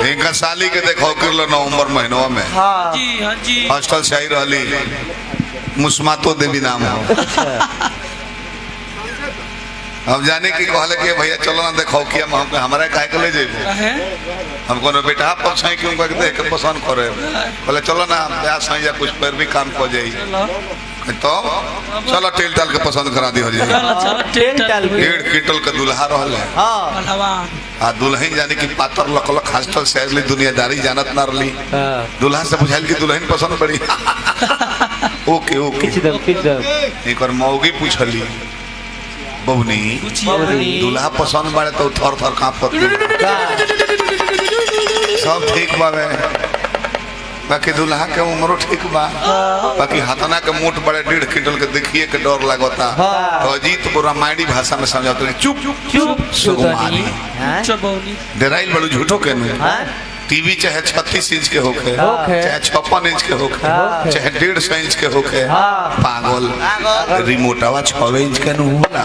इनका साली के देखो कर लो नवंबर महीनों में। हाँ जी हॉस्टल से आई रही मुस्मातो देवी नाम हो। हम जाने की कहले कि भैया चलो ना देखो कि हम हमारा काहे के ले जेबे हमको ना बेटा पक्ष है क्यों कहते देख पसंद करे बोले चलो ना ब्यास है या कुछ पर भी काम हो जाई तो चलो टेल टाल के पसंद करा दी हो जाए। टेल टाल 1.5 क्विंटल का दुल्हा रहल है। हाँ आ दुल्हन जाने की पातर लकलक हॉस्टल से अगली दुनियादारी जानत ना रही। दुल्हा से बुझाइल की दुल्हन पसंद पड़ी। ओके ओके एक और मौगी पूछली बबनी दूल्हा पसंद बाड़े तो थर थर कांपत सब ठीक बावे बाकी दूल्हा के उम्र ठीक बा बाकी हथना के मोट बड़े 1.5 क्विंटल के देखिए के डर लगता तो अजीत रामायणी भाषा में समझाते चुप चुप सुकुमारी डराइल बड़ू झूठो के टीवी चाहे 36 इंच के होके चाहे 56 इंच के होके चाहे 150 इंच के होके पागल रिमोटवा 6 इंच के न होला।